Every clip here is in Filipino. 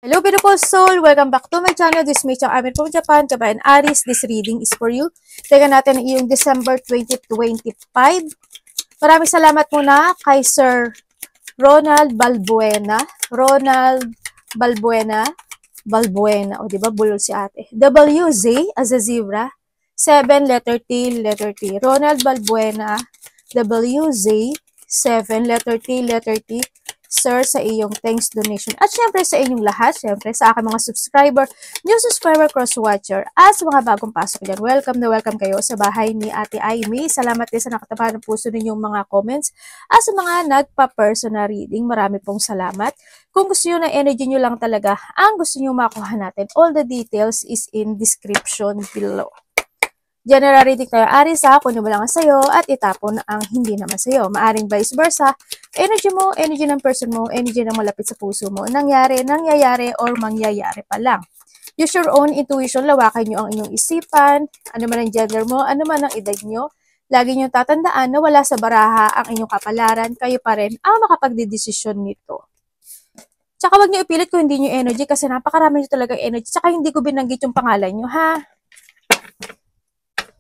Hello beautiful soul! Welcome back to my channel. This is Mei-chan Amin from Japan. Kabayan Aries, this reading is for you. Tingnan natin yung December 2025. Maraming salamat muna kay Sir Ronald Balbuena. Balbuena. O diba, bulol si ate. WZ as a zebra. 7 letter T. Ronald Balbuena. WZ 7 letter T. Sir, sa iyong thanks donation. At syempre sa inyong lahat, syempre sa aking mga subscriber, new subscriber, cross-watcher, at sa mga bagong pasok dyan. Welcome na welcome kayo sa bahay ni Ate Aimee. Salamat din sa nakatabahan ng puso ninyong mga comments. At sa mga nagpa-personal reading, marami pong salamat. Kung gusto nyo na energy nyo lang talaga, ang gusto nyo makuha natin, all the details is in description below. General reading tayo, Aries ha, kunin mo lang ang sayo at itapon ang hindi naman sayo. Maaring vice versa, energy mo, energy ng person mo, energy ng malapit sa puso mo, nangyayari, or mangyayari pa lang. Use your own intuition, lawakan nyo ang inyong isipan, ano man ang gender mo, ano man ang edad nyo. Lagi nyo tatandaan na wala sa baraha ang inyong kapalaran, kayo pa rin ang makapagdedesisyon nito. Tsaka wag nyo ipilit kung hindi nyo energy kasi napakarami nyo talaga energy. Tsaka hindi ko binanggit yung pangalan nyo ha.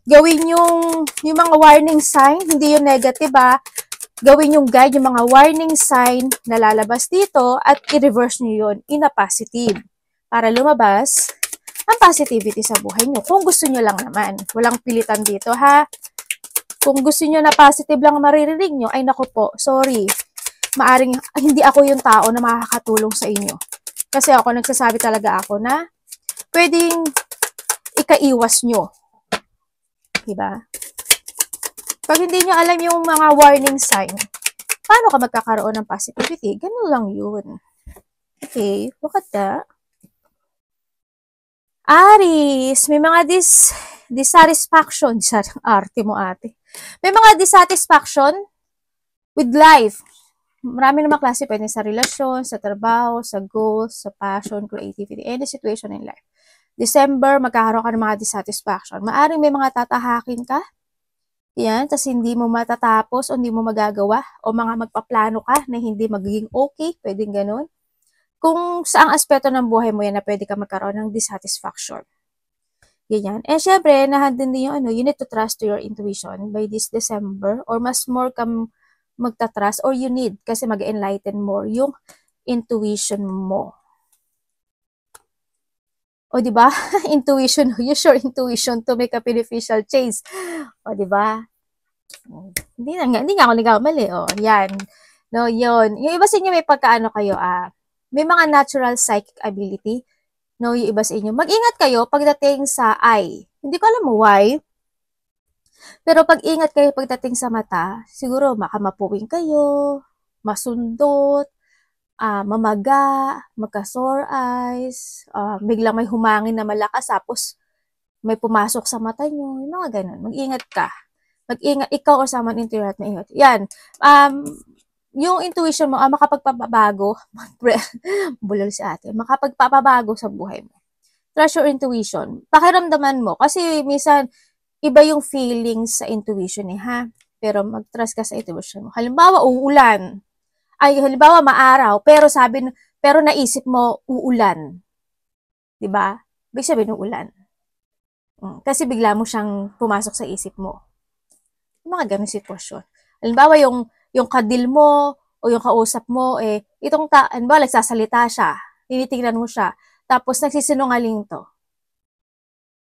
Gawin yung mga warning sign, hindi yung negative ha. Gawin yung guide, yung mga warning sign na lalabas dito at i-reverse nyo yun in a positive. Para lumabas ang positivity sa buhay nyo. Kung gusto nyo lang naman. Walang pilitan dito ha. Kung gusto nyo na positive lang maririnig nyo, ay naku po, sorry. Maaring hindi ako yung tao na makakatulong sa inyo. Kasi ako nagsasabi talaga ako na pwedeng ikaiwas nyo. Diba? Pag hindi nyo alam yung mga warning sign, paano ka magkakaroon ng positivity? Ganun lang yun. Okay, look at that. Aries, may mga dissatisfaction. Arte mo ate. May mga dissatisfaction with life. Marami namang klase, pwede sa relasyon, sa trabaho, sa goals, sa passion, creativity, any situation in life. December, magkakaroon ka ng mga dissatisfaction. Maaring may mga tatahakin ka. Yan, tas hindi mo matatapos o hindi mo magagawa. O mga magpaplano ka na hindi magiging okay. Pwedeng ganun. Kung saang aspeto ng buhay mo yan na pwede ka magkaroon ng dissatisfaction. Ganyan. Eh, syempre, nahandin din yung you need to trust to your intuition by this December. Or mas more kang magta-trust or you need kasi mag-enlighten more yung intuition mo. O, di ba? Intuition, use your intuition to make a beneficial change. O, di ba? Hindi nga ako nagkamali. O, yan. No, yun. Yung iba sa inyo may pagkaano kayo, may mga natural psychic ability. No, yung iba sa inyo. Mag-ingat kayo pagdating sa eye. Hindi ko alam mo why. Pero pag-ingat kayo pagdating sa mata, siguro makamapuwing kayo, masundot, mamaga, magka-sore eyes, biglang may humangin na malakas, tapos may pumasok sa mata nyo, yung mga ganun. Mag-ingat ka. Mag-ingat, ikaw or someone into your heart, mag-ingat. Yan. Yung intuition mo, makapagpapabago, bulol si ate, makapagpapabago sa buhay mo. Trust your intuition. Pakiramdaman mo, kasi minsan, iba yung feelings sa intuition ha. Pero mag-trust ka sa intuition mo. Halimbawa, uulan. Halimbawa maaraw, pero naisip mo uulan. 'Di ba? Ibig sabihin uulan. Kasi bigla mo siyang pumasok sa isip mo. Yung mga ganung sitwasyon. Halimbawa yung kadil mo o yung kausap mo halimbawa nagsasalita siya, tinitingnan mo siya, tapos nagsisinungaling to.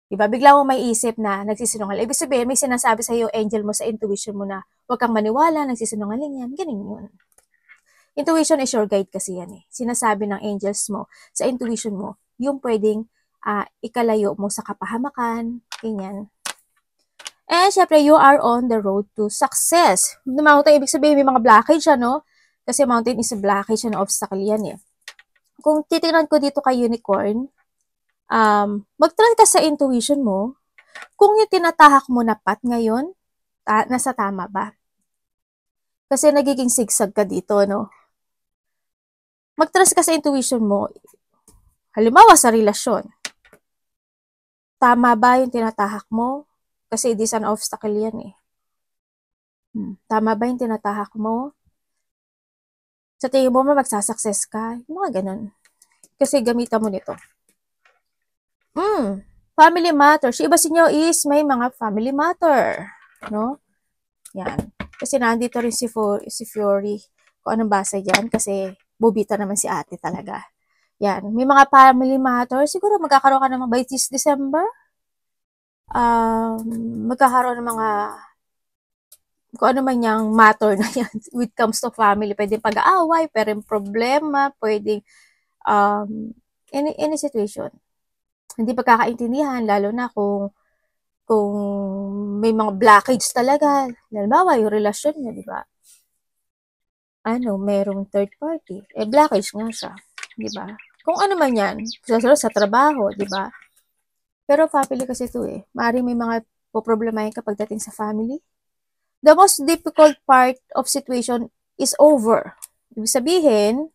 'Di ba? Bigla mo may isip na nagsisinungaling. Ibig sabihin may sinasabi sa iyo angel mo sa intuition mo na huwag kang maniwala, nagsisinungaling yan. Ganun yun. Intuition is your guide kasi yan eh. Sinasabi ng angels mo sa intuition mo, yung pwedeng ikalayo mo sa kapahamakan, ganyan. And syempre, you are on the road to success. The mountain, ibig sabihin may mga blockage no? Kasi mountain is a blockage and obstacle yan eh. Kung titignan ko dito kay unicorn, mag-try ka sa intuition mo, kung yung tinatahak mo na path ngayon, nasa tama ba? Kasi nagiging sigsag ka dito, no? Mag-trust ka sa intuition mo. Halimbawa sa relasyon. Tama ba yung tinatahak mo? Kasi this an obstacle yan eh. Tama ba yung tinatahak mo? Sa tingin mo magsasucess ka? Yung mga ganun. kasi gamitan mo nito. Family matters. Yung iba sa inyo is may mga family matter. No? Yan. Kasi nandito rin si Fury. Kung anong basa dyan. Kasi bubita naman si ate talaga. Yan. May mga family matters. Siguro magkakaroon ka naman by this December. Magkakaroon ng mga kung ano man yung matter na yan when it comes to family. Pwedeng pag-aaway, pwedeng problema, pwedeng any situation. Hindi pagkakaintindihan, lalo na kung may mga blockage talaga. Halimbawa, yung relasyon niya, di ba? Merong third party. Blockage nga siya. Di ba? Kung ano man yan, sa trabaho, di ba? Pero family kasi ito Maaaring may mga poproblemahin kapag dating sa family. The most difficult part of situation is over. Ibig sabihin,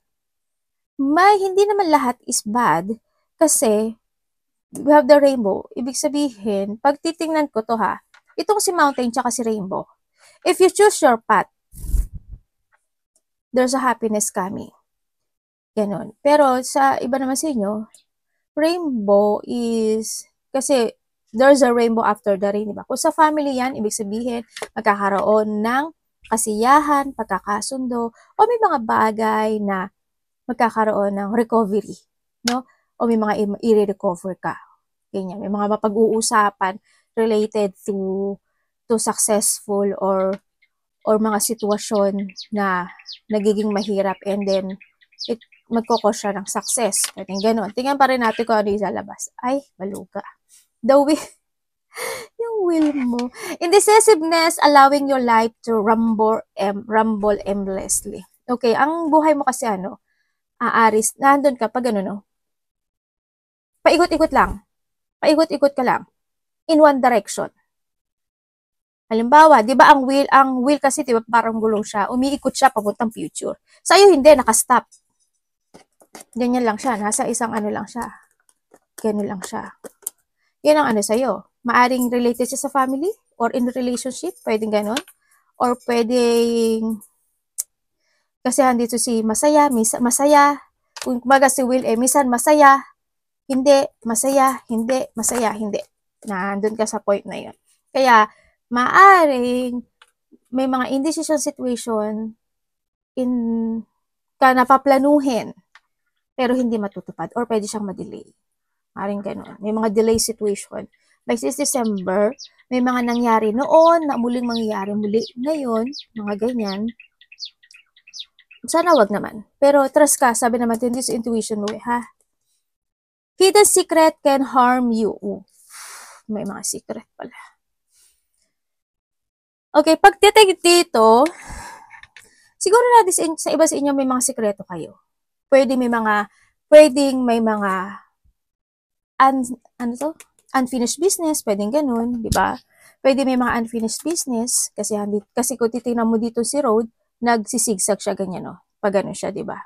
hindi naman lahat is bad kasi we have the rainbow. Ibig sabihin, pag titingnan ko to itong si mountain tsaka si rainbow. If you choose your path, there's a happiness coming. Ganon. Pero sa iba naman sa inyo, rainbow is, kasi there's a rainbow after the rain, diba? Kung sa family yan, ibig sabihin, magkakaroon ng kasiyahan, pagkakasundo, o may mga bagay na magkakaroon ng recovery, no? O may mga i-recover ka. Ganyan. May mga mapag-uusapan related to successful or mga sitwasyon na nagiging mahirap and then magkokos siya ng success. Pwedeng ganun. Tingnan pa rin natin kung ano yung lalabas. Ay, maluga. The will, yung will mo. Indecisiveness, allowing your life to rumble aimlessly. Okay, ang buhay mo kasi Aris, nandun ka pag paikot-ikot lang. Paikot-ikot ka lang. In one direction. Halimbawa, 'di ba ang wheel kasi 'di ba parang gulong siya, umiikot siya papuntang future. Sa'yo hindi, naka-stop. Ganyan lang siya, nasa isang lang siya. Ganun lang siya. Yan ang sa'yo. Maaring related siya sa family or in relationship, pwedeng ganun. Or pwedeng kasi andito si masaya, masaya. Kung kumbaga si Will minsan masaya, hindi, masaya, hindi, masaya, hindi. Nandun ka sa point na yun. Kaya, maaring may mga indecision situation ka napaplanuhin pero hindi matutupad or pwede siyang ma-delay. Maaring ganun. May mga delay situation. By this December, may mga nangyari noon na muling mangyayari muli ngayon, mga ganyan. Sana wag naman. Pero trust ka, sabi naman din this intuition mo Hidden secret can harm you. May mga secret pala. Okay, pagtitig dito, siguro na sa iba sa inyo may mga sikreto kayo. Pwedeng may mga unfinished business, pwedeng ganun, di ba? Pwede may mga unfinished business kasi kung titingnan mo dito si road, nagsisigsag siya ganyan Pag ganun siya, di ba?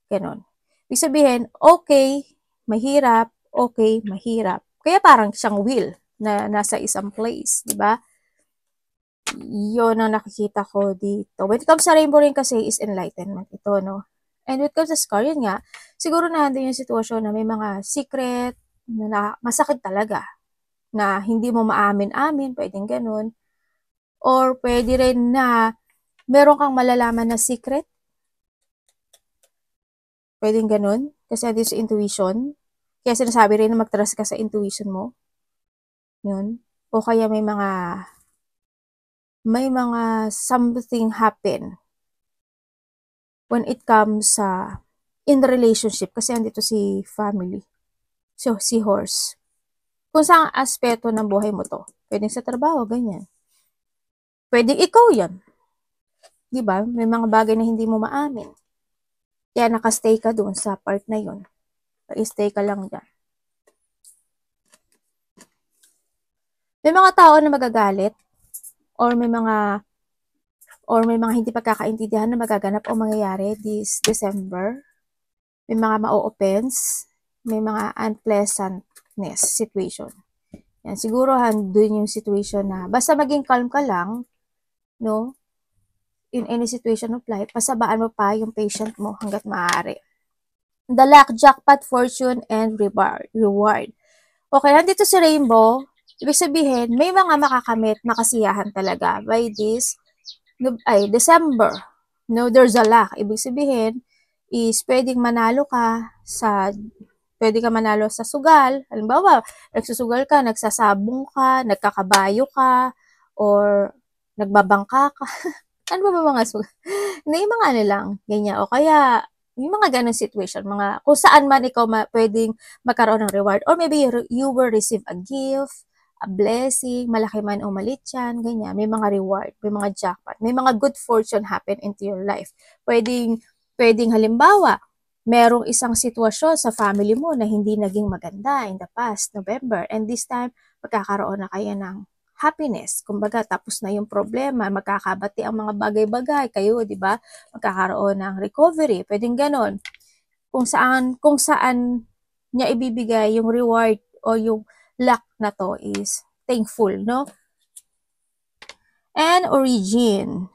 Ganun. Ibig sabihin, okay, mahirap, okay, mahirap. Kaya parang siyang wheel na nasa isang place, di ba? Yun ang nakikita ko dito. When it comes sa rainbow rin kasi is enlightenment ito, no? And when it comes sa scar, yun nga, siguro nandun yung sitwasyon na may mga secret na masakit talaga na hindi mo maamin-amin, pwedeng ganun. Or pwede rin na meron kang malalaman na secret. Pwedeng ganun. Kasi andito sa intuition. Kaya sinasabi rin na mag-trust ka sa intuition mo. Yun. O kaya may mga something happen when it comes in the relationship. Kasi andito si family. So, si horse. Kung saan aspeto ng buhay mo to. Pwedeng sa trabaho, ganyan. Pwedeng ikaw yan. Diba? May mga bagay na hindi mo maamin. Kaya nakastay ka doon sa part na yun. Stay ka lang dyan. May mga tao na magagalit or may mga hindi pagkakaintindihan na magaganap o mangyayari this December. May mga ma-offense, may mga unpleasantness situation. Yan, siguro doon yung situation na basta maging calm ka lang, no? In any situation of life, pasabaan mo pa yung patient mo hanggat maaari. the luck, jackpot, fortune, and reward. Okay, nandito si Rainbow. Ibig sabihin, may mga makakamit na kasiyahan talaga by this December. No, there's a luck. Ibig sabihin, is pwede ka manalo sa sugal. Halimbawa, nagsusugal ka, nagsasabong ka, nagkakabayo ka, or nagbabangka ka. Ano ba mga sugal? Hindi, mga ano lang, ganyan. O kaya, yung mga ganong situation, mga kung saan man ikaw pwedeng magkaroon ng reward, or maybe you will receive a gift, a blessing, malaki man o maliit yan, ganyan. May mga reward, may mga jackpot, may mga good fortune happen into your life. Pwedeng halimbawa, merong isang sitwasyon sa family mo na hindi naging maganda in the past November, and this time, magkakaroon na kayo ng happiness. Kumbaga, tapos na yung problema, magkakabati ang mga bagay-bagay kayo, di ba? Magkakaroon ng recovery, pwedeng ganon. Kung saan niya ibibigay yung reward o yung luck na to is thankful, no? And origin.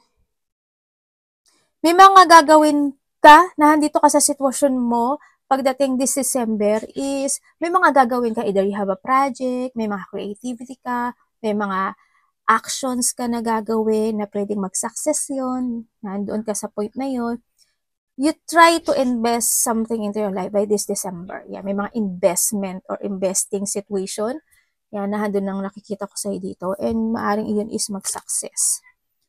May mga gagawin ka na nandito ka sa sitwasyon mo pagdating this December is may mga gagawin ka, either you have a project, may mga creativity ka, may mga actions ka na gagawin na pwedeng mag-success yun, nandoon ka sa point na yun. You try to invest something into your life by this December. Yeah, may mga investment or investing situation. Yan, nandun ang nakikita ko sa'yo dito. And maaring iyon is mag-success.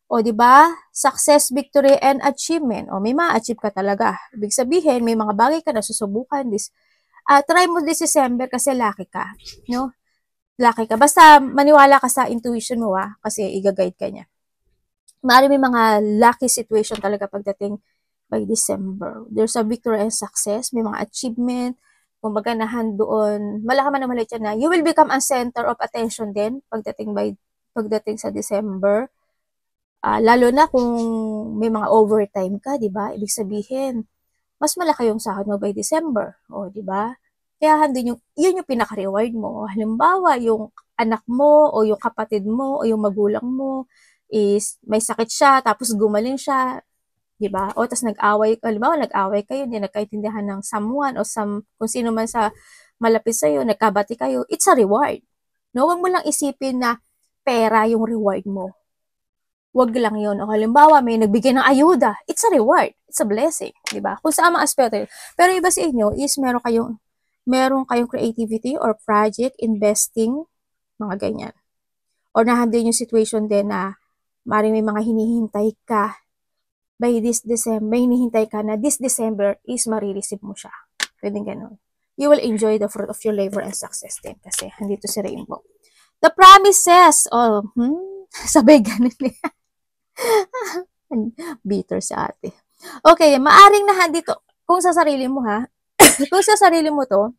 O, di ba? Success, victory, and achievement. O, may ma-achieve ka talaga. Ibig sabihin, may mga bagay ka na susubukan. Try mo this December kasi lucky ka. No? Lucky ka. Basta maniwala ka sa intuition mo, kasi i-guide ka niya. Maaari may mga lucky situation talaga pagdating by December. There's a victory and success. May mga achievement. Kumbaga nahan doon, malaki man na maliit yan na, you will become a center of attention din pagdating sa December. Lalo na kung may mga overtime ka, di ba? Ibig sabihin, mas malaki yung sahod mo by December. O, di ba? Kaya yun yung pinaka-reward mo. Halimbawa, yung anak mo o yung kapatid mo o yung magulang mo is may sakit siya, tapos gumaling siya, di ba? O tapos halimbawa nag-away kayo, hindi nagkaintindihan ng someone o kung sino man sa malapit sa'yo, nagkabati kayo, it's a reward. No, wag mo lang isipin na pera yung reward mo. Wag lang yun. O halimbawa, may nagbigay ng ayuda, it's a reward. It's a blessing, di ba? Kung saan mga aspeto yun. Pero iba sa inyo is meron kayong creativity or project, investing, mga ganyan. Or nahandin yung situation din na maring may mga hinihintay ka by this December, hinihintay ka na this December is marireceive mo siya. Pwedeng ganun. You will enjoy the fruit of your labor and success din kasi handito si Rainbow. The promises, sabay ganun niya. Bitter sa ate. Okay, maaring nahandito, kung sa sarili mo kung sa sarili mo to,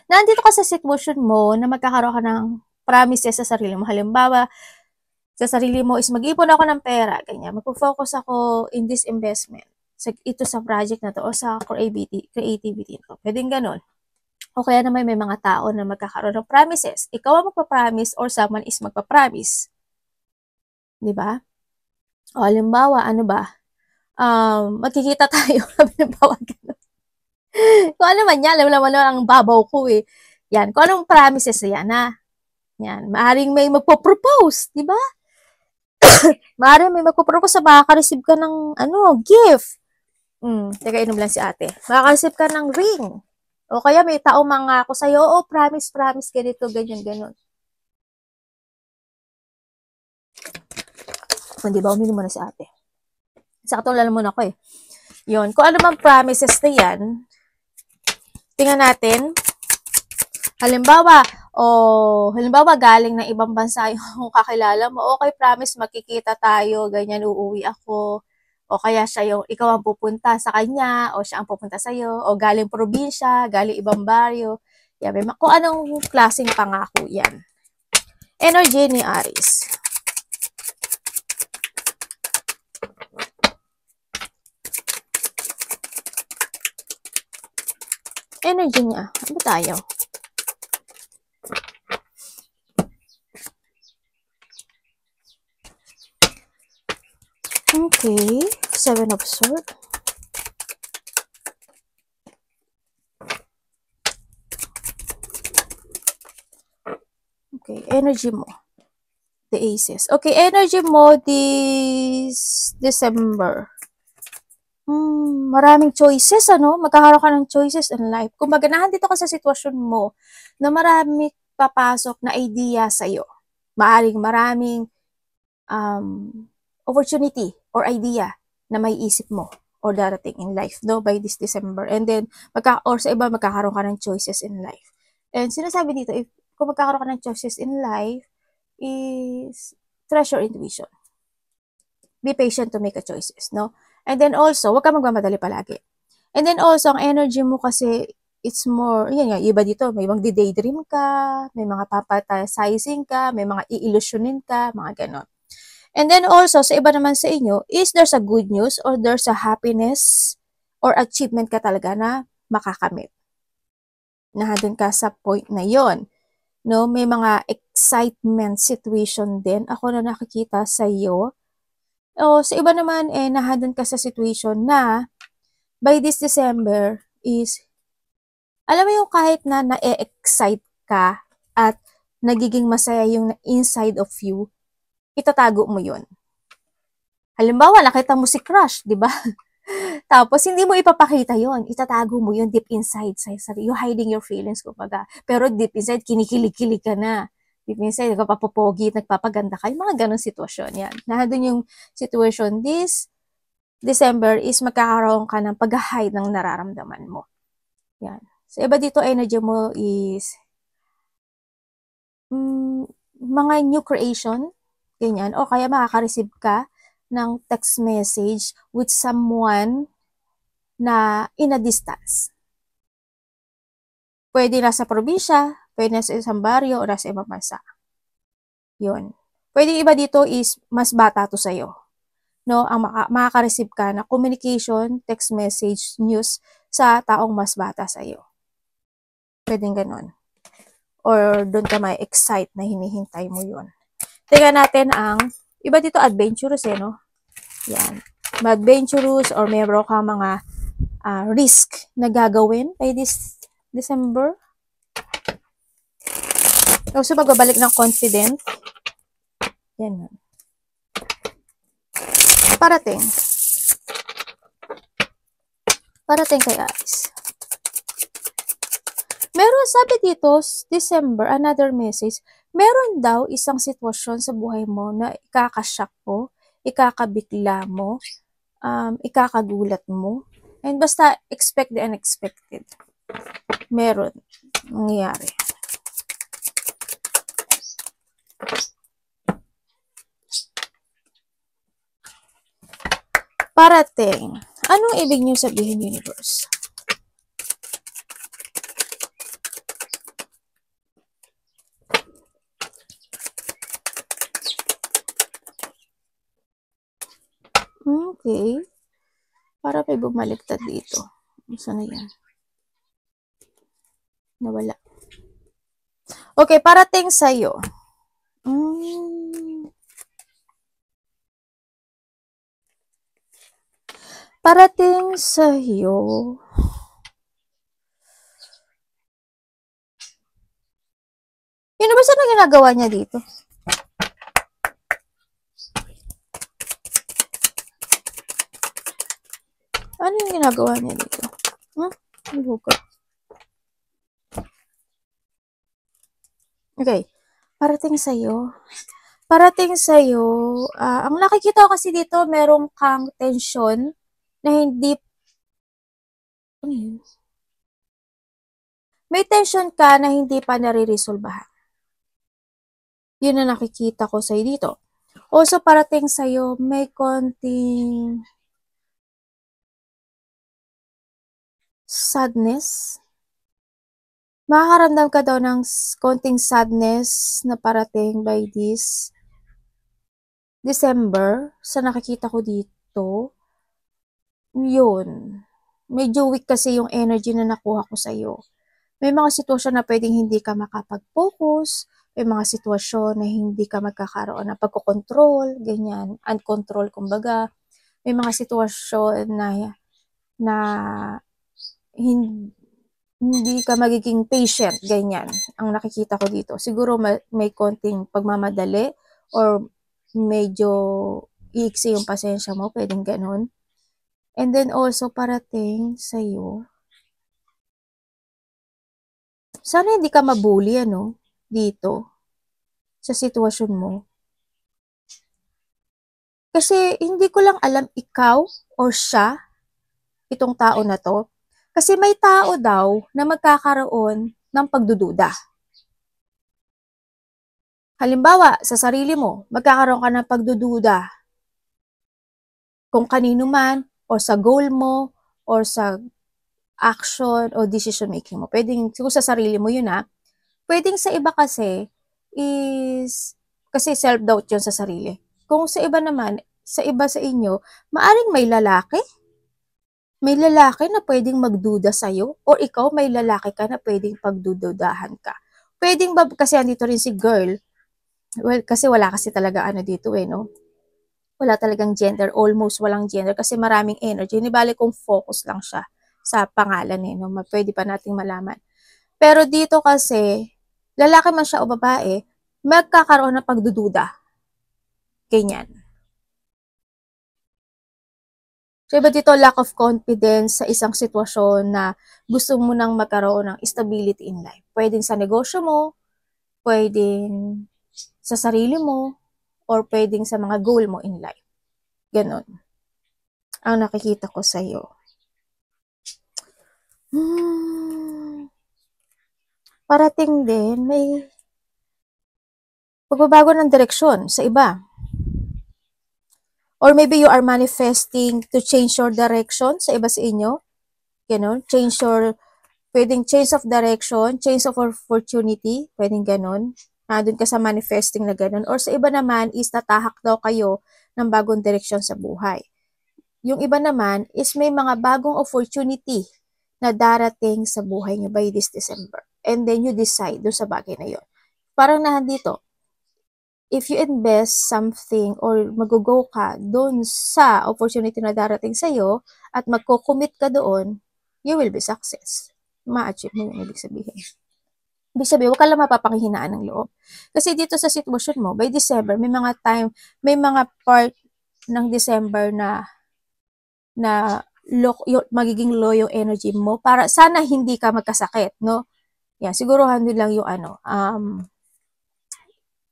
nandito ka sa sitwasyon mo na magkakaroon ka ng promises sa sarili mo. Halimbawa, sa sarili mo is mag-ipon ako ng pera, ganyan. Magpo-focus ako in this investment. Ito sa project na to o sa creativity to. Pwedeng ganun. O kaya naman may mga tao na magkakaroon ng promises. Ikaw ang magpa-promise or someone is magpa-promise. Diba? O, halimbawa, ano ba? Magkikita tayo. Halimbawa, ganun. Kung ano man yan, alam naman ang babaw ko eh. Yan, kung anong promises yan, Yan, maaring may magpo-propose, di ba? Maaring may magpo-propose sa makaka-receive ka ng, gift. Teka, inom lang si ate. Makaka-receive ka ng ring. O kaya may tao mangako sa'yo, promise, ganito, ganyan, ganon. Di ba, uminom mo na si ate. Saktong lalo muna ako eh. Yun, kung ano man promises na yan, tingnan natin. Halimbawa galing ng ibang bansa yung kakilala mo, okay, promise, makikita tayo, ganyan, uuwi ako. O kaya ikaw ang pupunta sa kanya, o siya ang pupunta sa'yo, o galing probinsya, galing ibang baryo. Yan, kung anong klaseng pangako yan. Energy ni Aries. Energy niya. Ano tayo? Okay. 7 of Swords. Okay, energy mo. The Aces. Okay, energy mo this December. Maraming choices, ano? Magkakaroon ka ng choices in life. Kumbaga, nandito ka sa sitwasyon mo na marami papasok na idea sa'yo. Maraming opportunity or idea na may isip mo or darating in life, no, by this December. And then, or sa iba, magkakaroon ka ng choices in life. And sinasabi dito, kung magkakaroon ka ng choices in life, is treasure intuition. Be patient to make a choices, no? And then also, huwag ka magmamadali palagi. And then also, ang energy mo kasi, it's more, yan nga, iba dito, may mga daydream ka, may mga papatasizing ka, may mga i-illusionin ka, mga ganon. And then also, sa iba naman sa inyo, is there's a good news or there's a happiness or achievement ka talaga na makakamit. Nandun ka sa point na yon, no? May mga excitement situation din ako na nakikita sa iyo. O sa iba naman, nandun ka sa situation na by this December is, alam mo yung kahit na na-excite ka at nagiging masaya yung inside of you, itatago mo yun. Halimbawa, nakita mo si crush, di ba? Tapos, hindi mo ipapakita yon, itatago mo yun deep inside. You're hiding your feelings, kumbaga. Pero deep inside, kinikilig-kilig ka na. Deep inside, nagpapapogi, nagpapaganda ka. Yung mga ganong sitwasyon, yan. Nandun yung situation, this December is magkakaroon ka ng pag-hide ng nararamdaman mo. Yan. So, iba dito, energy mo is mga new creation, ganyan. O kaya makaka-receive ka ng text message with someone na in a distance. Pwede nasa probinsya, pwede nasa isang baryo, o nasa ibang bansa. Yun. Pwede iba dito is mas bata to sa'yo. No? Ang makaka-receive ka na communication, text message, news sa taong mas bata sa'yo. Pwede ganon. Or doon ka may excite na hinihintay mo yun. Tingnan natin ang, iba dito adventurous no? Yan. Adventurous or mayroon ka mga risk na gagawin by this December. So, magbabalik ng confident. Yan. Parating. Parating kay Aries. Meron, sabi dito, December, another message, meron daw isang sitwasyon sa buhay mo na ikakashock mo, ikakabigla mo, ikakagulat mo, and basta expect the unexpected. Meron nangyayari. Parating. Anong ibig niyo sabihin, universe? Okay. Para may bumaliktad dito. Saan na yan? Nawala. Okay, parating sa'yo. Parating sa'yo. Yun ba saan ang ginagawa niya dito? Ano yung ginagawa niya dito? Okay. Parating sa'yo. Parating sa'yo. Ang nakikita ko kasi dito, merong kang tension na hindi... Ano yun? May tension ka na hindi pa nare-resolbahan. Yun na nakikita ko sa'yo dito. Also, parating sa'yo, may konting sadness. Makakaramdam ka daw ng konting sadness na parating by this December. Sa nakikita ko dito, yun. Medyo weak kasi yung energy na nakuha ko sa'yo. May mga sitwasyon na pwedeng hindi ka makapag-focus, may mga sitwasyon na hindi ka magkakaroon ng pagkocontrol, ganyan, uncontrol kumbaga. May mga sitwasyon na hindi ka magiging patient, ganyan. Ang nakikita ko dito. Siguro may konting pagmamadali or medyo iiksi yung pasensya mo, pwedeng ganun. And then also parating sa'yo, sana hindi ka mabully, ano, dito, sa sitwasyon mo. Kasi hindi ko lang alam ikaw or siya, itong tao na to. Kasi may tao daw na magkakaroon ng pagdududa. Halimbawa, sa sarili mo, magkakaroon ka ng pagdududa kung kanino man, o sa goal mo, or sa action, o decision making mo. Pwedeng, siguro sa sarili mo yun ha. Pwedeng sa iba kasi, kasi self-doubt yun sa sarili. Kung sa iba naman, sa iba sa inyo, maaring may lalaki na pwedeng magduda sa'yo, or ikaw may lalaki ka na pwedeng pagdududahan ka. Pwedeng ba, kasi andito rin si girl, well, kasi wala kasi talaga ano dito no? Wala talagang gender, almost walang gender, kasi maraming energy. Nibali kung focus lang siya sa pangalan no? Pwede pa nating malaman. Pero dito kasi, lalaki man siya o babae, magkakaroon ng pagdududa. Ganyan. So, iba dito, lack of confidence sa isang sitwasyon na gusto mo nang magkaroon ng stability in life. Pwedeng sa negosyo mo, pwedeng sa sarili mo, or pwedeng sa mga goal mo in life. Ganon. Ang nakikita ko sa'yo. Parating din, may pagbabago ng direksyon sa iba. Or maybe you are manifesting to change your direction sa iba sa inyo. Ganon. Pwedeng change of direction, change of opportunity, pwedeng ganon. Doon ka sa manifesting na ganon. Or sa iba naman is tatahak daw kayo ng bagong direksyon sa buhay. Yung iba naman is may mga bagong opportunity na darating sa buhay nyo by this December. And then you decide doon sa bagay na yon. Parang dito, if you invest something or mag-go ka doon sa opportunity na darating sa'yo at magko-commit ka doon, you will be success. Ma-achieve mo yung ibig sabihin. Ibig sabihin, huwag ka lang mapapanghinaan ng loob. Kasi dito sa sitwasyon mo, by December, may mga part ng December na magiging low yung energy mo para sana hindi ka magkasakit, no? Yan, siguro handle lang yung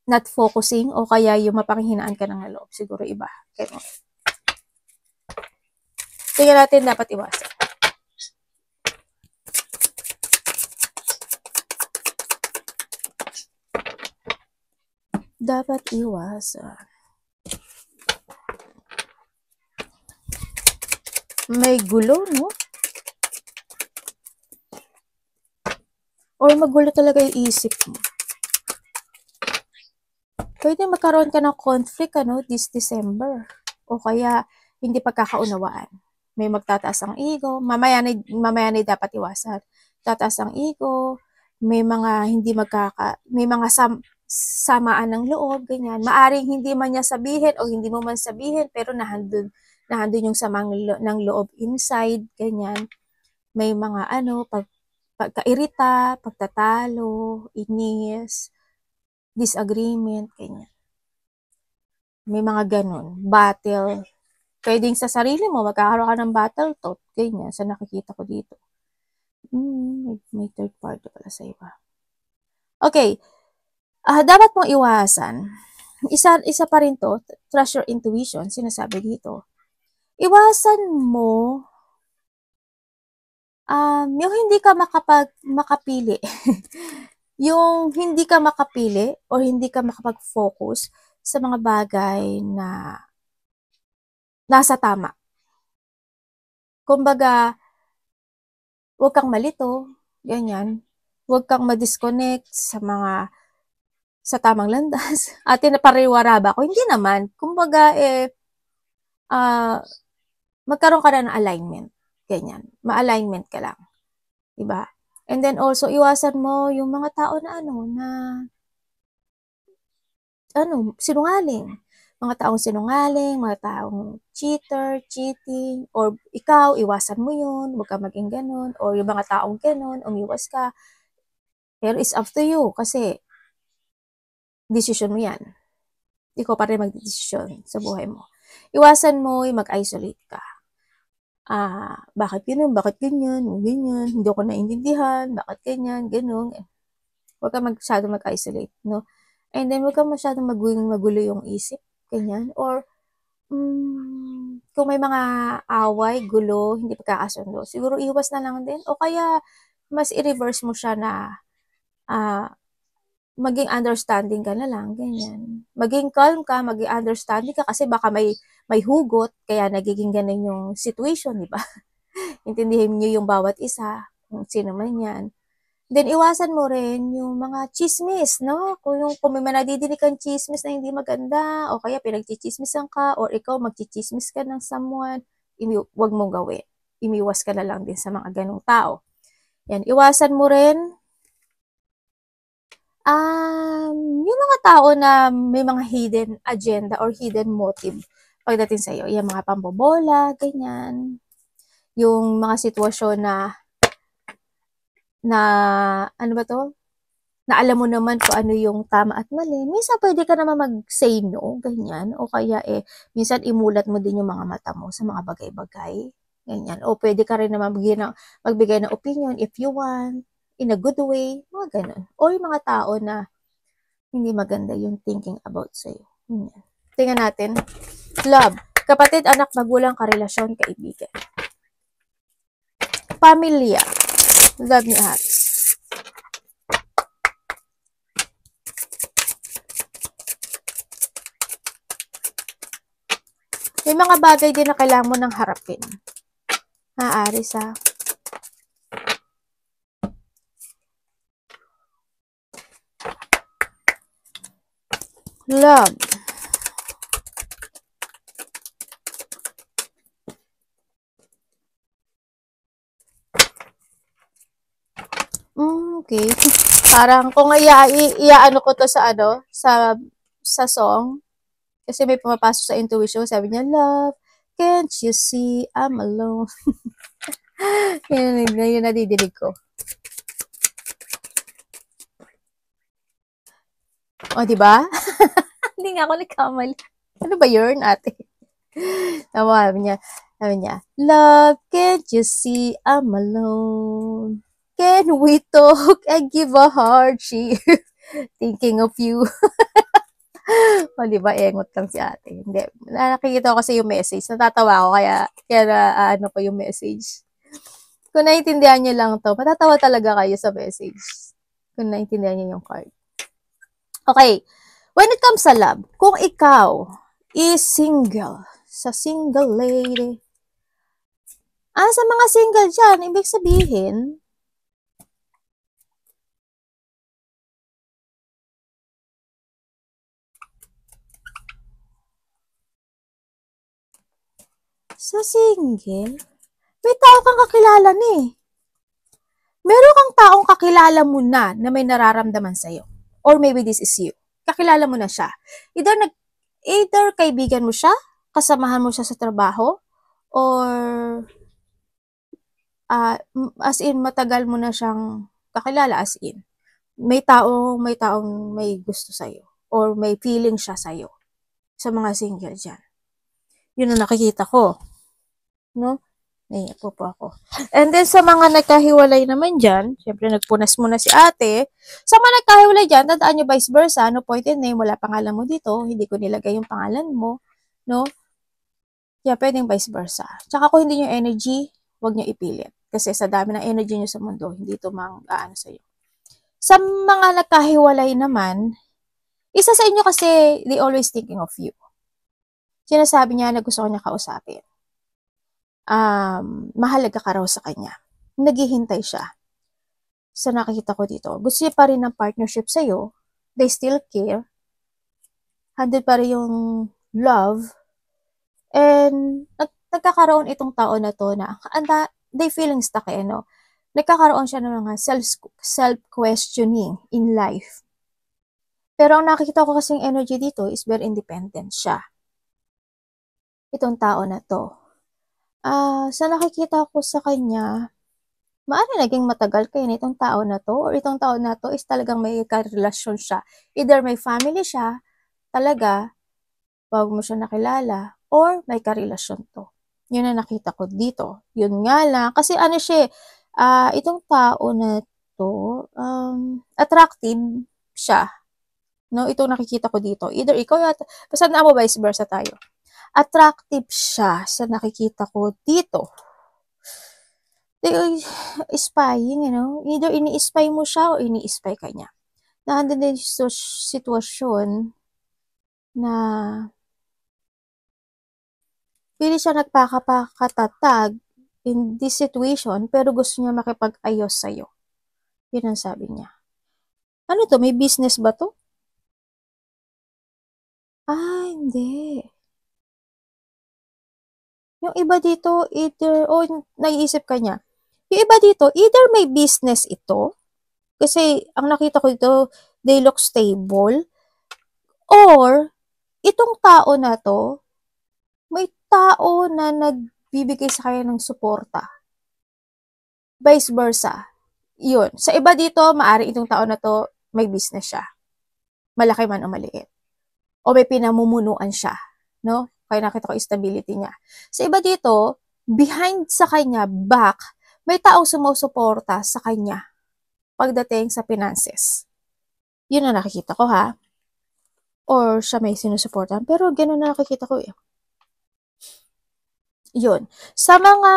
not focusing o kaya yung mapanghinaan ka ng loob. Siguro iba. Okay. Tingnan natin dapat iwasan. Dapat iwasan. May gulo, no? Or magulo talaga yung isip mo. Pwede magkaroon ka ng conflict, this December. O kaya, hindi pagkakaunawaan. May magtataas ang ego. Mamaya na dapat iwasan. Tataas ang ego. May mga may mga samaan ng loob, ganyan. Maaring hindi man niya sabihin o hindi mo man sabihin, pero nahandun yung samang ng loob inside, ganyan. May mga pagkairita, pagtatalo, inis, disagreement, ganyan. May mga ganun. Battle. Pwedeng sa sarili mo, magkakaroon ka ng battle thought. Ganyan, sa nakikita ko dito. May third party pala sa iba. Okay. Dapat mong iwasan. Isa pa rin to, trust your intuition, sinasabi dito. Iwasan mo yung hindi ka makapili. Yung hindi ka makapili o hindi ka makapag-focus sa mga bagay na nasa tama. Kumbaga, huwag kang malito, ganyan. Huwag kang ma-disconnect sa tamang landas. Ate, napariwara ba ako? Hindi naman. Kumbaga, magkaroon ka na ng alignment. Ganyan. Ma-alignment ka lang. Diba? And then also, iwasan mo yung mga tao na sinungaling. mga taong sinungaling, mga taong cheater, cheating, or ikaw, iwasan mo yun, huwag ka maging ganun, or yung mga taong ganun, umiwas ka. Pero it's up to you, kasi decision mo yan. Ikaw pa rin magdedesisyon sa buhay mo. Iwasan mo yung mag-isolate ka. Bakit ganyan, ganyan, hindi ako naiintindihan, bakit ganyan, ganun. Huwag ka masyadong mag-isolate, no? And then, huwag ka masyadong magulo yung isip, ganyan. Or, kung may mga away, gulo, hindi pagkakasundo, siguro iwas na lang din. O kaya, mas i-reverse mo siya na, maging understanding ka na lang, ganyan. Maging calm ka, maging understanding ka, kasi baka may hugot, kaya nagiging ganun yung situation, di ba? Intindihin niyo yung bawat isa, kung sino man yan. Then, iwasan mo rin yung mga chismis, no? Kung may nadidinig kang chismis na hindi maganda, o kaya pinagchichismisan ka, or ikaw magchichismis ka ng someone, wag mong gawin. Imiwas ka na lang din sa mga ganong tao. Yan, iwasan mo rin yung mga tao na may mga hidden agenda or hidden motive pagdating sa iyo. Yung mga pambobola, ganyan. Yung mga sitwasyon na ano ba to? Na alam mo naman kung ano yung tama at mali. Minsan pwede ka naman mag-say no, ganyan. O kaya minsan imulat mo din yung mga mata mo sa mga bagay-bagay. Ganyan. O pwede ka rin naman magbigay ng opinion if you want, in a good way, mga ganun. O yung mga tao na hindi maganda yung thinking about sa'yo. Tingnan natin. Love. Kapatid, anak, magulang, karelasyon, kaibigan. Pamilya. Love ni Aris. May mga bagay din na kailangan mo nang harapin. Aris, ha? Love. Okay. Parang kung iaano ko to sa sa song, kasi may pumapasok sa intuition, sabi niya, love, can't you see I'm alone? yun nadidinig ko. O, diba? Hindi nga ako nagkamali. Ano ba yun, ate? Sabi niya, love, can't you see I'm alone? Can we talk and give a heart cheer? Thinking of you. O, diba, engot lang si ate. Hindi, nakikita ko kasi yung message. Natatawa ako, kaya ano ko yung message. Kung naiintindihan niyo lang to, matatawa talaga kayo sa message. Kung naiintindihan niyo yung card. Okay. When it comes sa love, kung ikaw is single, sa single lady, sa mga single dyan, ibig sabihin, sa single, may tao kang kakilala ni. Meron kang taong kakilala mo na may nararamdaman sa'yo. Or maybe this is you. Kakilala mo na siya. Either kaibigan mo siya, kasamahan mo siya sa trabaho, or as in, matagal mo na siyang kakilala, as in. May taong may gusto sa'yo. Or may feeling siya sa'yo. Sa mga single dyan. Yun ang nakikita ko. No? Naiya po ako. And then, sa mga nagkahiwalay naman dyan, syempre nagpunas muna si ate. Sa mga nagkahiwalay dyan, tandaan nyo vice versa, no point in name, wala pangalan mo dito, hindi ko nilagay yung pangalan mo, no? Kaya pwedeng vice versa. Tsaka kung hindi nyo energy, huwag nyo ipilit. Kasi sa dami ng energy nyo sa mundo, hindi ito mang-aano sa'yo. Sa mga nagkahiwalay naman, isa sa inyo kasi, they always thinking of you. Sinasabi niya na gusto ko niya kausapin. Mahalaga ka raw sa kanya. Naghihintay siya. Sa nakikita ko dito, gusto niya pa rin ng partnership sa'yo. They still care. 100 pa rin yung love. And nagkakaroon itong tao na to na they feeling stuck no? Nagkakaroon siya ng mga self-questioning in life. Pero ang nakikita ko kasing energy dito is very independent siya. itong tao na to. Sa nakikita ko sa kanya, maaaring naging matagal kayo nitong tao na to, or itong tao na to is talagang may karelasyon siya. Either may family siya, talaga, bago mo siya nakilala, or may karelasyon to. Yun ang nakita ko dito. Yun nga lang, kasi ano siya, itong tao na to, attractive siya. No, itong nakikita ko dito. Either ikaw yata, basta na mo vice versa tayo. Attractive siya sa nakikita ko dito. Spying, either ini-spy mo siya o ini-spy ka niya. Nandun din yung sitwasyon na pili siya nagpakatatag in this situation, pero gusto niya makipag-ayos sa'yo. Yun ang sabi niya. Ano to? May business ba to? Hindi. Yung iba dito, either, naiisip ka niya. Yung iba dito, either may business ito, kasi ang nakita ko dito, they look stable, or itong tao na to, may tao na nagbibigay sa kanya ng suporta. Vice versa. Yun. Sa iba dito, maaari itong tao na to, may business siya. Malaki man o maliit. O may pinamumunuan siya. No? Kaya nakita ko yung stability niya. Sa iba dito, behind sa kanya, back, may taong sumusuporta sa kanya pagdating sa finances. Yun na nakikita ko, ha? Or siya may sinusuportahan. Pero gano'n na nakikita ko, eh. Yun. Sa mga,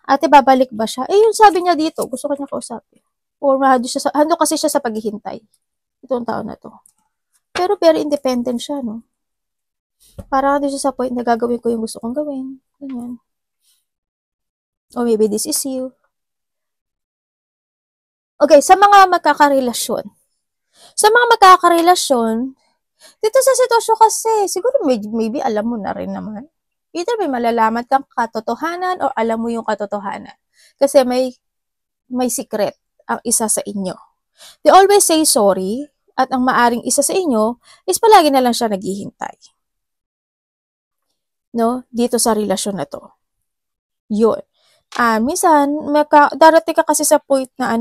ate, babalik ba siya? Yun sabi niya dito, gusto ka niya kausapin. Or hando kasi siya sa paghihintay. Itong tao na to. Pero very independent siya, no? Parang doon siya sa point na gagawin ko yung gusto kong gawin. Ganyan. Or maybe this is you. Okay, sa mga magkakarelasyon. Sa mga magkakarelasyon, dito sa sitwasyon kasi, siguro maybe alam mo na rin naman. Either may malalaman kang katotohanan or alam mo yung katotohanan. Kasi may secret ang isa sa inyo. They always say sorry, at ang maaring isa sa inyo is palagi na lang siya naghihintay. No? Dito sa relasyon na to. Yun. Minsan, darating ka kasi sa point na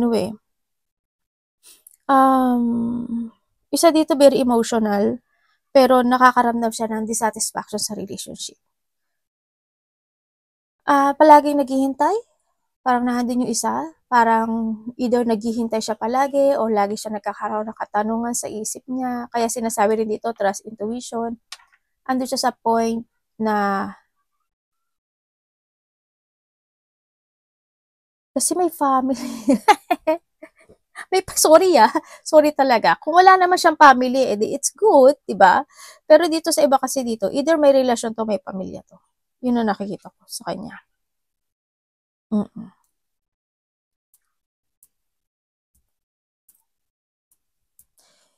isa dito very emotional, pero nakakaramdam siya ng dissatisfaction sa relationship. Palaging naghihintay, parang nandun yung isa, parang either naghihintay siya palagi o lagi siya nagkakaroon ng katanungan sa isip niya. Kaya sinasabi rin dito, trust intuition. Andun siya sa point na kasi may family. Sorry talaga. Kung wala naman siyang family, edi it's good, diba? Pero dito sa iba kasi dito, either may relasyon to, may pamilya to. Yun ang nakikita ko sa kanya.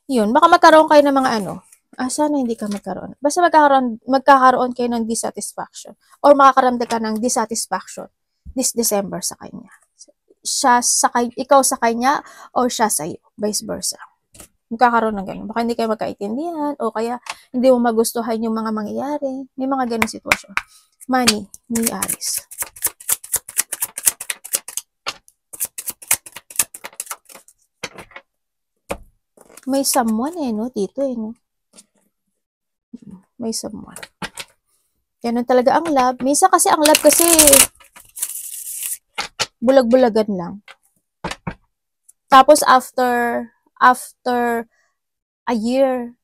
Yun, baka magkaroon kayo ng mga sana hindi ka magkaroon. Basta magkakaroon kayo ng dissatisfaction or makakaramdam ka ng dissatisfaction this December sa kanya. Ikaw sa kanya or siya sa iyo, vice versa. Magkakaroon ng ganun. Baka hindi kayo magkaintindihan o kaya hindi mo magustuhan yung mga mangyayari. May mga ganun sitwasyon. Money ni Aries. May someone no? Dito no? May someone. Ganun talaga ang love. Minsan kasi ang love kasi bulag-bulagan lang. Tapos after a year,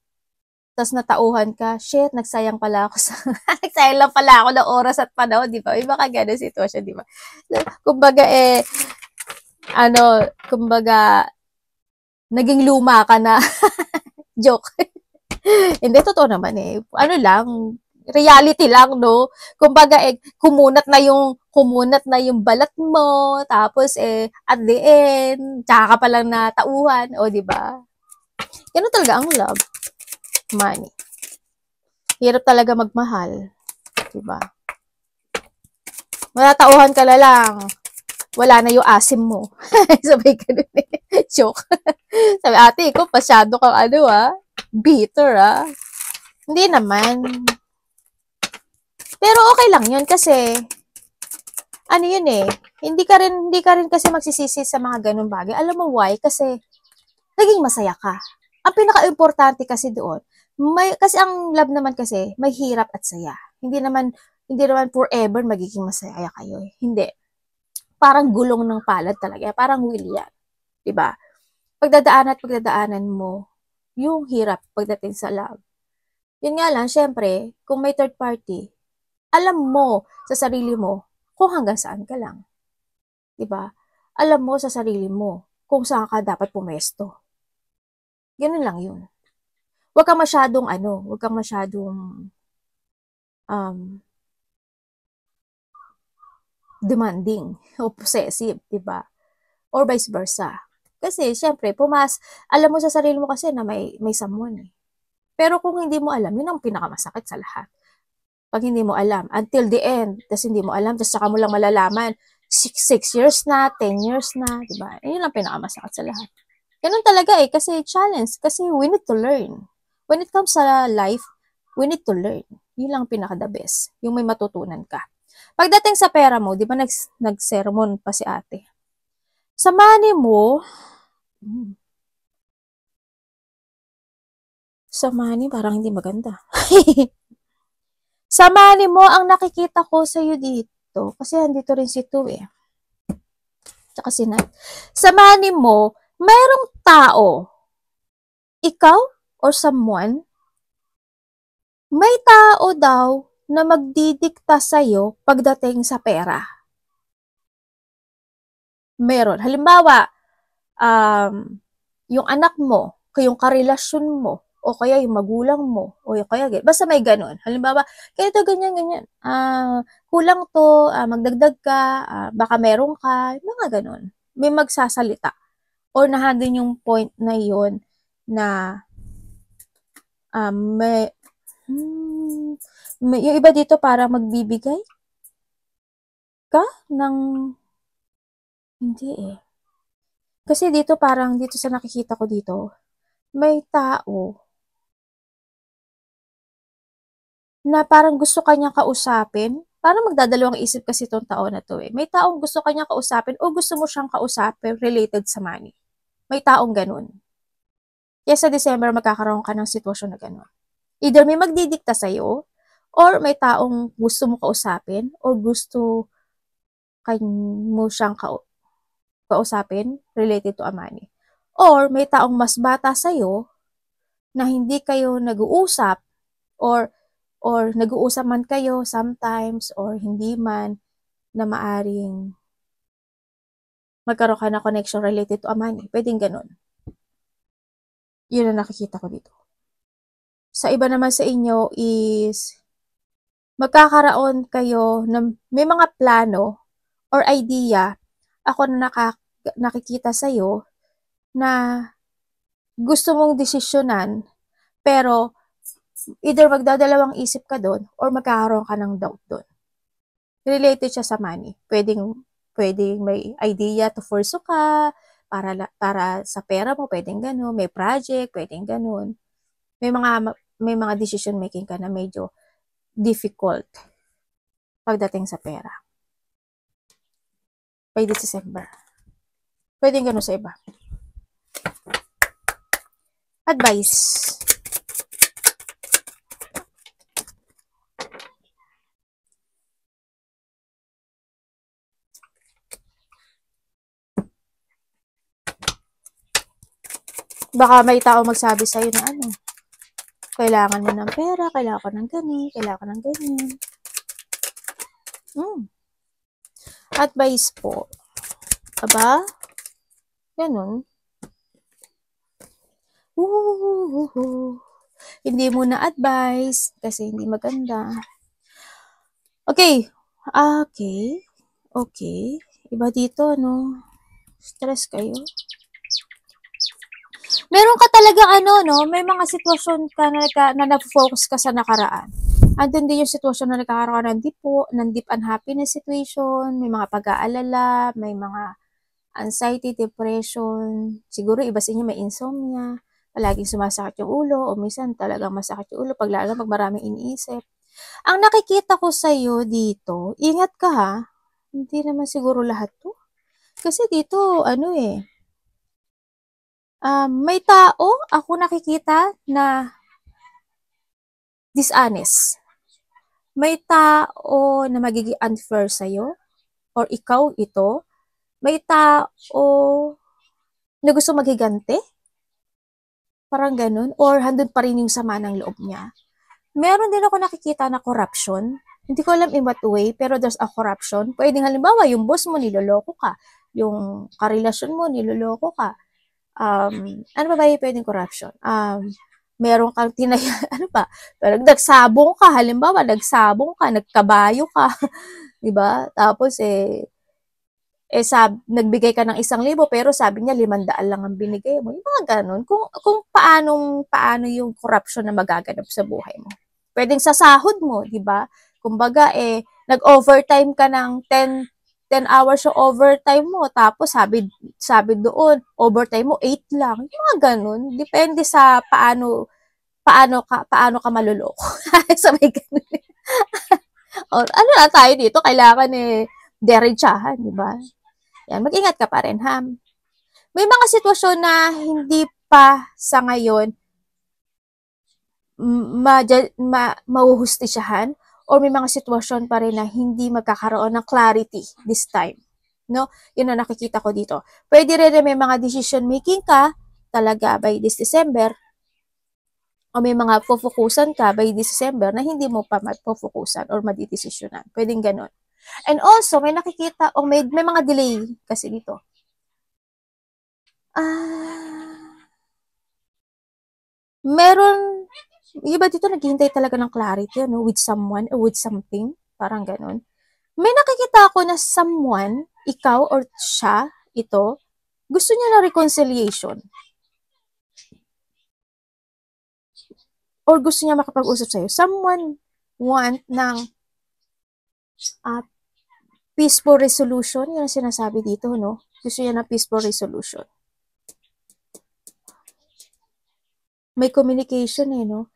tas natauhan ka, shit, nagsayang pala ako nagsayang lang pala ako ng oras at panahon, di ba? May mga ganun sitwasyon, di ba? Kumbaga kumbaga, naging luma ka na. Joke. Hindi, totoo naman lang, reality lang, no? Kumbaga, kumunat na yung balat mo, tapos, at the end, tsaka ka palang natauhan, di ba? Ganun talaga ang love. Money. Hirap talaga magmahal. Diba? Matatauhan ka na lang. Wala na yung asim mo. Sabay ganun Joke. Sabi, ate, ikaw, pasyado kang bitter, Hindi naman. Pero okay lang yun kasi, ano yun eh, hindi ka rin kasi magsisisi sa mga ganung bagay. Alam mo why? Kasi, naging masaya ka. Ang pinaka-importante kasi doon, kasi ang love naman kasi, may hirap at saya. Hindi naman forever magiging masaya kayo eh. Hindi. Parang gulong ng palad talaga. Parang wheel yan. Diba? Pagdadaanan mo yung hirap pagdating sa love. Yun nga lang, syempre, kung may third party, alam mo sa sarili mo kung hanggang saan ka lang. Diba? Alam mo sa sarili mo kung saan ka dapat pumesto. Ganun lang yun. Huwag kang masyadong um, demanding o possessive, diba? Or vice versa. Kasi, syempre, alam mo sa sarili mo kasi na may someone eh. Pero kung hindi mo alam, yun ang pinakamasakit sa lahat. Pag hindi mo alam, until the end, tas hindi mo alam, tas saka mo lang malalaman, 6 years na, 10 years na, diba? Yun ang pinakamasakit sa lahat. Ganun talaga eh, kasi challenge, kasi we need to learn. When it comes sa life, we need to learn. Yun lang pinaka-the best, yung may matutunan ka. Pagdating sa pera mo, di ba nag-sermon pa si ate? Sa money mo, sa money parang hindi maganda. Sa money mo, ang nakikita ko sa'yo dito, kasi andito rin si Tu eh. Tsaka si Nat. Sa money mo, mayroong tao, ikaw or someone, may tao daw na magdidikta sa'yo pagdating sa pera. Meron. Halimbawa, yung anak mo, yung karelasyon mo, o kaya yung magulang mo, o kaya, basta may ganun. Halimbawa, ganito, ganyan. Kulang to, magdagdag ka, baka meron ka, mga ganun. May magsasalita. Or nahadin yung point na yun na yung iba dito para magbibigay ka ng hindi eh. Kasi dito parang dito sa nakikita ko dito, may tao na parang gusto kanyang kausapin. Parang magdadalawang isip kasi itong tao na to eh. May taong gusto kanyang kausapin o gusto mo siyang kausapin related sa money. May taong ganun. Kaya sa December magkakaroon ka ng sitwasyon na ganun. Either may magdidikta sa'yo, or may taong gusto mo kausapin, or gusto mo siyang kausapin related to a money. Or may taong mas bata sa'yo na hindi kayo nag-uusap, or nag-uusap man kayo sometimes, or hindi man, na maaring magkaroon ka ng connection related to a money. Pwedeng ganun. Yun ang nakikita ko dito. Sa iba naman sa inyo is magkakaroon kayo ng may mga plano or idea. Ako na nakikita sa'yo na gusto mong desisyonan, pero either magdadalawang isip ka doon or magkakaroon ka ng doubt doon. Related siya sa money. Pwedeng may idea to pursue ka para sa pera mo, pwedeng gano'n. May project, pwedeng gano'n. May mga decision making ka na medyo difficult pagdating sa pera. By December. Pwedeng gano'n sa iba. Advice. Baka may tao magsabi sa'yo na kailangan mo ng pera, kailangan ko ng ganun, kailangan ko ng ganyan. Advice po. Aba? Ganun. Hindi mo na advice kasi hindi maganda. Okay. Okay. Iba dito, no? Stress kayo. Meron ka talaga may mga sitwasyon ka na na-focus ka sa nakaraan. Andun din yung sitwasyon na nagkakaroon ng deep unhappiness situation, may mga pag-aalala, may mga anxiety, depression, siguro iba sa inyo may insomnia, palaging sumasakit yung ulo, o minsan talagang masakit yung ulo pag maraming iniisip. Ang nakikita ko sa'yo dito, ingat ka ha. Hindi naman siguro lahat to. Kasi dito, ano eh, may tao ako nakikita na dishonest. May tao na magiging unfair sa'yo, or ikaw ito. May tao na gusto maghigante, parang ganun, or handun pa rin yung sama ng loob niya. Meron din ako nakikita na corruption. Hindi ko alam in what way, pero there's a corruption. Pwedeng halimbawa, yung boss mo niloloko ka, yung karelasyon mo niloloko ka. Ano ba yung pwedeng corruption? Meron kang tinaya, ano pa? Pero nagsabong ka, halimbawa, nagsabong ka, nagkabayo ka, di ba? Tapos, nagbigay ka ng 1,000 pero sabi niya 500 lang ang binigay mo. Yung mga ganun. Kung paano yung corruption na magaganap sa buhay mo. Pwedeng sa sahod mo, di ba? Kumbaga, nag-overtime ka ng 10 hours yung overtime mo. Tapos, sabi doon, overtime mo 8 lang. Yung mga ganun. Depende sa paano ka maluloko. Sa may ganun. Or, ano na tayo dito? Kailangan derechahan, di ba? Yan, mag-ingat ka pa rin, ha? May mga sitwasyon na hindi pa sa ngayon mahuhustisyahan, or may mga sitwasyon pa rin na hindi magkakaroon ng clarity this time. No? Yun ang nakikita ko dito. Pwede rin may mga decision making ka talaga by this December, o may mga focusan ka by this December na hindi mo pa mapofokusan or madidesisyonan. Pwedeng ganun. And also, may nakikita, o may mga delay kasi dito. Meron, iba dito naghihintay talaga ng clarity, no? With someone or with something. Parang ganun. May nakikita ako na someone, ikaw or siya, ito, gusto niya na reconciliation. Or gusto niya makapag-usap sa'yo. Someone want ng peaceful resolution. Yun ang sinasabi dito, no? Gusto niya ng peaceful resolution. May communication no?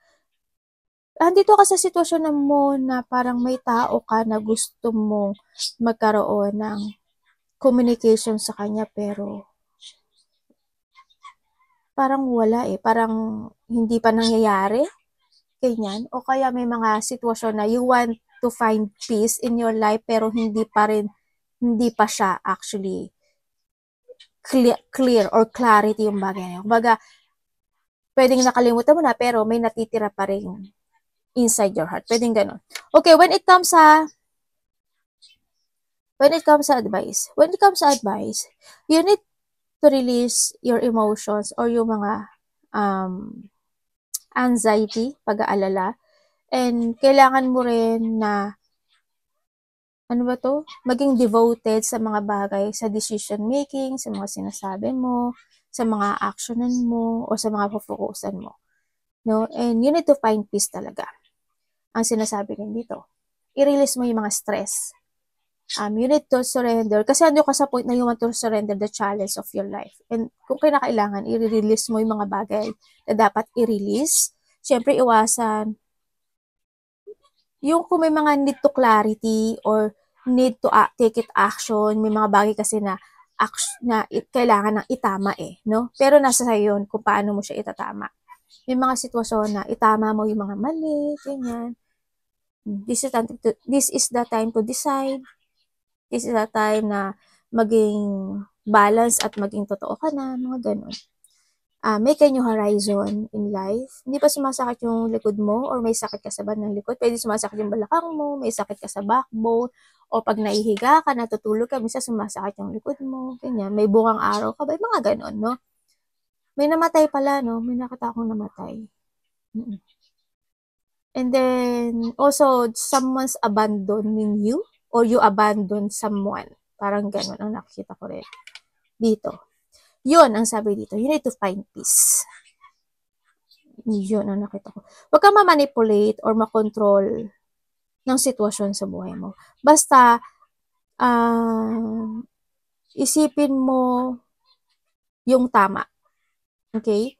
Andito ka sa sitwasyon mo na parang may tao ka na gusto mong magkaroon ng communication sa kanya, pero parang wala parang hindi pa nangyayari, ganyan. O kaya may mga sitwasyon na you want to find peace in your life, pero hindi pa siya actually clear or clarity yung bagay na yun. Kumbaga, pwedeng nakalimutan mo na, pero may natitira pa rin inside your heart. Pwedeng ganun. Okay, when it comes sa advice, you need to release your emotions or yung mga anxiety, pag-aalala, and kailangan mo rin na maging devoted sa mga bagay, sa decision making, sa mga sinasabi mo, sa mga actionan mo, o sa mga focusan mo. No? And you need to find peace talaga. Ang sinasabi rin dito, i-release mo yung mga stress. You need to surrender. Kasi ano ka sa point na you want to surrender the challenge of your life. And kung kinakailangan, i-release mo yung mga bagay na dapat i-release. Siyempre, iwasan yung kung may mga need to clarity or need to take it action. May mga bagay kasi na kailangan ng itama no? Pero nasa sa'yo yun kung paano mo siya itatama. May mga sitwasyon na itama mo yung mga mali, ganyan. This is the time to decide. This is the time na maging balance at maging totoo ka na, mga ganun. Make a new horizon in life. Hindi pa sumasakit yung likod mo or may sakit ka sa bandang likod. Pwede sumasakit yung balakang mo, may sakit ka sa backbone, o pag naihiga ka, natutulog ka, minsan sumasakit yung likod mo, ganyan. May bungang araw ka ba? Mga ganun, no? May namatay pala, no? May nakita akong namatay. And then, also, someone's abandoning you or you abandon someone. Parang ganun ang nakikita ko rin dito. Yun ang sabi dito. You need to find peace. Yun ang nakita ko. Huwag kang ma-manipulate or ma-control ng sitwasyon sa buhay mo. Basta, isipin mo yung tama. Okay?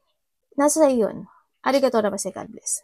Nasa sa'yo yun. Arigato na ba si God bless.